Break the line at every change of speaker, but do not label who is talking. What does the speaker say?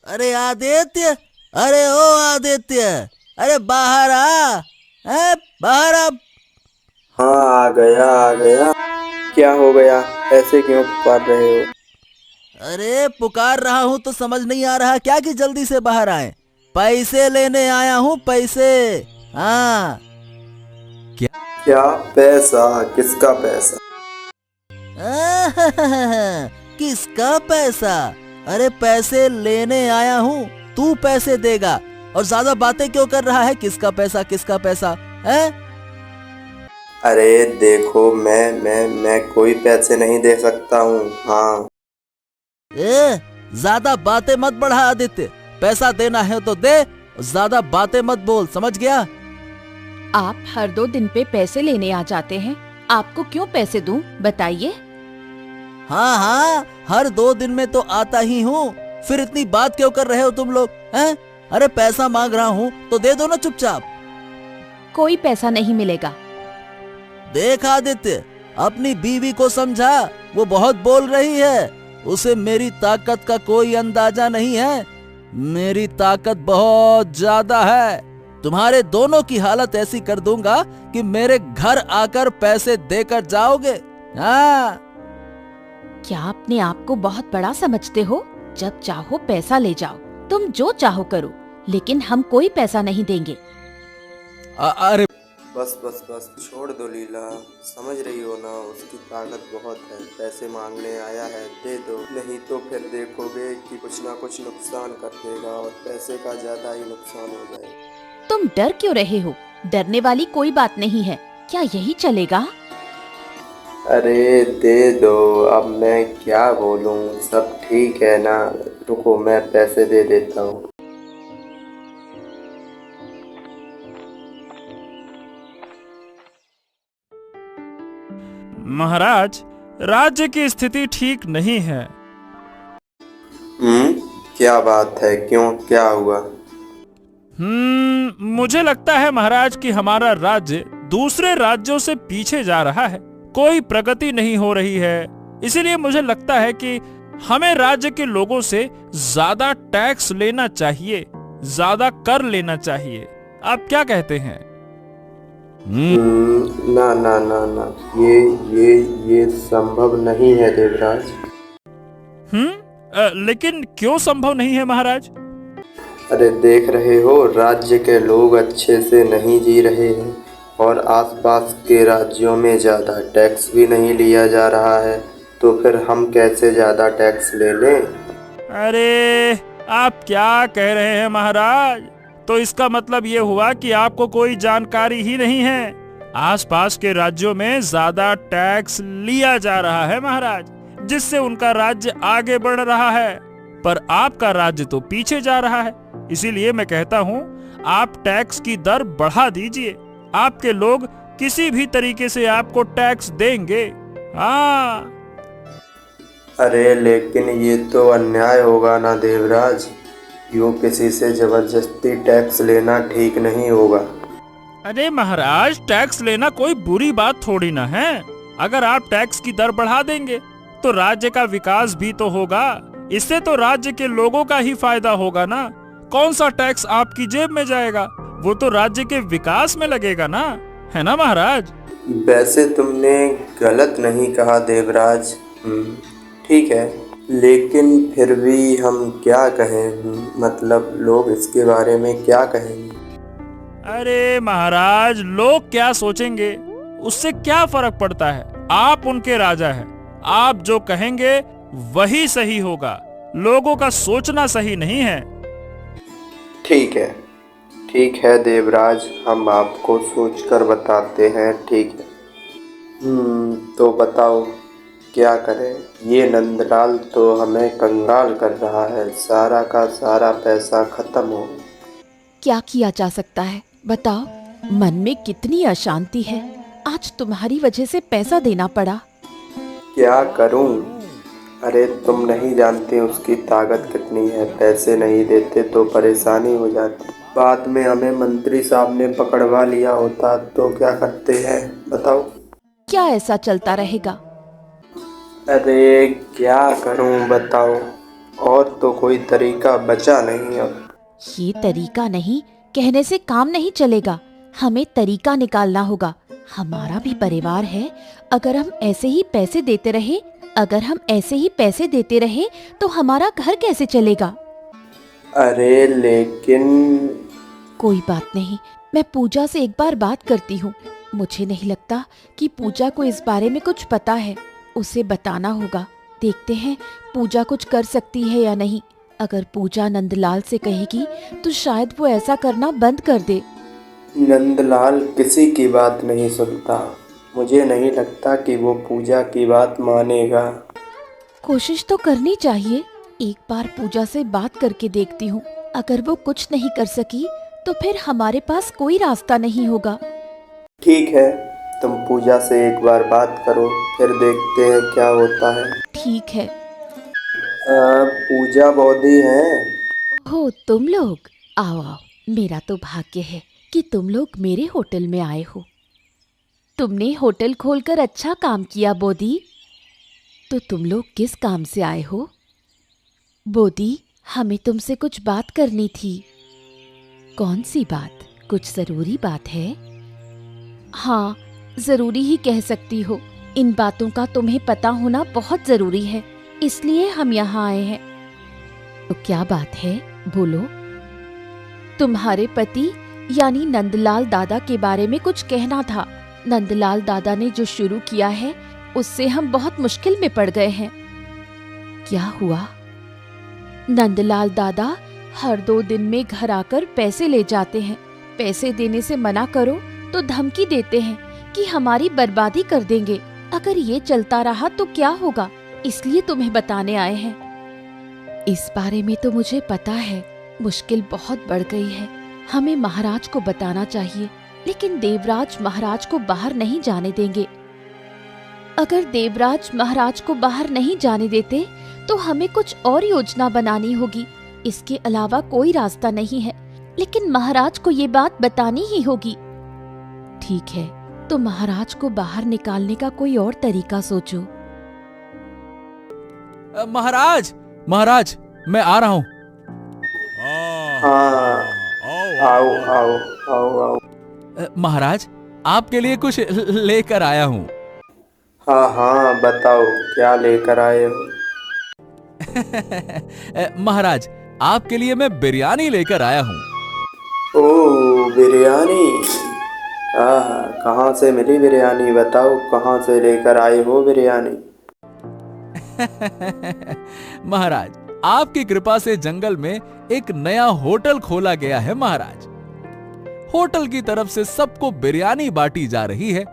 अरे आदित्य, अरे ओ आदित्य, अरे बाहर आ, है बाहर आ।
हाँ, आ गया आ गया। क्या हो गया? ऐसे क्यों पुकार रहे हो?
अरे पुकार रहा हूँ तो समझ नहीं आ रहा क्या कि जल्दी से बाहर आए। पैसे लेने आया हूँ, पैसे। हाँ। क्या?
क्या? पैसा? किसका पैसा?
किसका पैसा? अरे पैसे लेने आया हूँ, तू पैसे देगा। और ज्यादा बातें क्यों कर रहा है? किसका पैसा, किसका पैसा है?
अरे देखो, मैं कोई पैसे नहीं दे सकता हूँ। हाँ।
ज्यादा बातें मत बढ़ा आदित्य। पैसा देना है तो दे, ज्यादा बातें मत बोल, समझ गया?
आप हर 2 दिन पे पैसे लेने आ जाते हैं। आपको क्यों पैसे दूं, बताइए।
हाँ हाँ, हर 2 दिन में तो आता ही हूँ। फिर इतनी बात क्यों कर रहे हो तुम लोग, हैं? अरे पैसा मांग रहा हूँ तो दे दो ना चुपचाप।
कोई पैसा नहीं मिलेगा।
देख आदित्य, अपनी बीवी को समझा, वो बहुत बोल रही है। उसे मेरी ताकत का कोई अंदाजा नहीं है। मेरी ताकत बहुत ज्यादा है। तुम्हारे दोनों की हालत ऐसी कर दूंगा कि मेरे घर आकर पैसे देकर जाओगे। हाँ।
क्या अपने आप को बहुत बड़ा समझते हो? जब चाहो पैसा ले जाओ, तुम जो चाहो करो, लेकिन हम कोई पैसा नहीं देंगे।
अरे
बस बस बस, छोड़ दो लीला। समझ रही हो ना, उसकी ताकत बहुत है। पैसे मांगने आया है, दे दो। नहीं तो फिर देखोगे कि कुछ ना कुछ नुकसान कर देगा और पैसे का ज्यादा ही नुकसान हो जाएगा।
तुम डर क्यों रहे हो? डरने वाली कोई बात नहीं है। क्या यही चलेगा?
अरे दे दो, अब मैं क्या बोलूं। सब ठीक है ना? रुको, मैं पैसे दे देता हूँ।
महाराज, राज्य की स्थिति ठीक नहीं है।
हम्म? क्या बात है? क्यों, क्या हुआ?
मुझे लगता है महाराज कि हमारा राज्य दूसरे राज्यों से पीछे जा रहा है। कोई प्रगति नहीं हो रही है। इसीलिए मुझे लगता है कि हमें राज्य के लोगों से ज्यादा टैक्स लेना चाहिए, ज्यादा कर लेना चाहिए। आप क्या कहते हैं?
ना ना ना ना, ये संभव नहीं है देवराज।
लेकिन क्यों संभव नहीं है महाराज?
अरे देख रहे हो, राज्य के लोग अच्छे से नहीं जी रहे हैं और आसपास के राज्यों में ज़्यादा टैक्स भी नहीं लिया जा रहा है। तो फिर हम कैसे ज़्यादा टैक्स ले लें?
अरे आप क्या कह रहे हैं महाराज? तो इसका मतलब ये हुआ कि आपको कोई जानकारी ही नहीं है। आसपास के राज्यों में ज्यादा टैक्स लिया जा रहा है महाराज, जिससे उनका राज्य आगे बढ़ रहा है, पर आपका राज्य तो पीछे जा रहा है। इसीलिए मैं कहता हूँ, आप टैक्स की दर बढ़ा दीजिए। आपके लोग किसी भी तरीके से आपको टैक्स देंगे। हाँ।
अरे लेकिन ये तो अन्याय होगा ना देवराज। यूँ किसी से जबरदस्ती टैक्स लेना ठीक नहीं होगा।
अरे महाराज, टैक्स लेना कोई बुरी बात थोड़ी ना है। अगर आप टैक्स की दर बढ़ा देंगे तो राज्य का विकास भी तो होगा। इससे तो राज्य के लोगों का ही फायदा होगा ना। कौन सा टैक्स आपकी जेब में जाएगा? वो तो राज्य के विकास में लगेगा ना, है ना महाराज?
वैसे तुमने गलत नहीं कहा देवराज। ठीक है, लेकिन फिर भी हम क्या कहें? मतलब लोग इसके बारे में क्या कहेंगे?
अरे महाराज, लोग क्या सोचेंगे उससे क्या फर्क पड़ता है? आप उनके राजा हैं। आप जो कहेंगे वही सही होगा। लोगों का सोचना सही नहीं है।
ठीक है देवराज, हम आपको सोचकर बताते हैं। ठीक है। तो बताओ क्या करें? ये नंदलाल तो हमें कंगाल कर रहा है। सारा का सारा पैसा खत्म हो गया।
क्या किया जा सकता है, बताओ। मन में कितनी अशांति है। आज तुम्हारी वजह से पैसा देना पड़ा।
क्या करूं? अरे तुम नहीं जानते उसकी ताकत कितनी है। पैसे नहीं देते तो परेशानी हो जाती। बाद में हमें मंत्री साहब ने पकड़वा लिया होता तो क्या करते हैं, बताओ।
क्या ऐसा चलता रहेगा?
अरे क्या करूं बताओ। और तो कोई तरीका बचा नहीं अब।
ये तरीका नहीं कहने से काम नहीं चलेगा, हमें तरीका निकालना होगा। हमारा भी परिवार है, अगर हम ऐसे ही पैसे देते रहे तो हमारा घर कैसे चलेगा?
अरे लेकिन
कोई बात नहीं, मैं पूजा से एक बार बात करती हूँ। मुझे नहीं लगता कि पूजा को इस बारे में कुछ पता है, उसे बताना होगा। देखते हैं पूजा कुछ कर सकती है या नहीं। अगर पूजा नंदलाल से कहेगी तो शायद वो ऐसा करना बंद कर दे।
नंदलाल किसी की बात नहीं सुनता। मुझे नहीं लगता कि वो पूजा की बात मानेगा।
कोशिश तो करनी चाहिए। एक बार पूजा से बात करके देखती हूँ। अगर वो कुछ नहीं कर सकी तो फिर हमारे पास कोई रास्ता नहीं होगा।
ठीक है, तुम पूजा से एक बार बात करो, फिर देखते हैं क्या होता है।
ठीक है।
पूजा बौदी है।
हो तुम लोग, आओ आओ। मेरा तो भाग्य है कि तुम लोग मेरे होटल में आए हो। तुमने होटल खोलकर अच्छा काम किया बोदी। तो तुम लोग किस काम से आए हो? बोदी, हमें तुमसे कुछ बात करनी थी। कौन सी बात? कुछ जरूरी बात है? हाँ, जरूरी ही कह सकती हो। इन बातों का तुम्हें पता होना बहुत जरूरी है, इसलिए हम यहाँ आए हैं। तो क्या बात है, बोलो। तुम्हारे पति यानी नंदलाल दादा के बारे में कुछ कहना था। नंदलाल दादा ने जो शुरू किया है उससे हम बहुत मुश्किल में पड़ गए हैं। क्या हुआ? नंदलाल दादा हर 2 दिन में घर आकर पैसे ले जाते हैं। पैसे देने से मना करो तो धमकी देते हैं कि हमारी बर्बादी कर देंगे। अगर ये चलता रहा तो क्या होगा, इसलिए तुम्हें बताने आए हैं। इस बारे में तो मुझे पता है, मुश्किल बहुत बढ़ गई है। हमें महाराज को बताना चाहिए, लेकिन देवराज महाराज को बाहर नहीं जाने देंगे। अगर देवराज महाराज को बाहर नहीं जाने देते तो हमें कुछ और योजना बनानी होगी। इसके अलावा कोई रास्ता नहीं है, लेकिन महाराज को ये बात बतानी ही होगी। ठीक है, तो महाराज को बाहर निकालने का कोई और तरीका सोचो।
महाराज, महाराज, मैं आ रहा हूँ।
हाँ, आओ आओ आओ आओ।
महाराज, आपके लिए कुछ लेकर आया हूँ।
हाँ हाँ, बताओ क्या लेकर आए हो।
महाराज, आपके लिए मैं बिरयानी लेकर आया हूँ।
ओह, बिरयानी। कहाँ से मिली बिरयानी? बताओ कहाँ से लेकर आए हो बिरयानी।
महाराज, आपकी कृपा से जंगल में एक नया होटल खोला गया है। महाराज, होटल की तरफ से सबको बिरयानी बांटी जा रही है।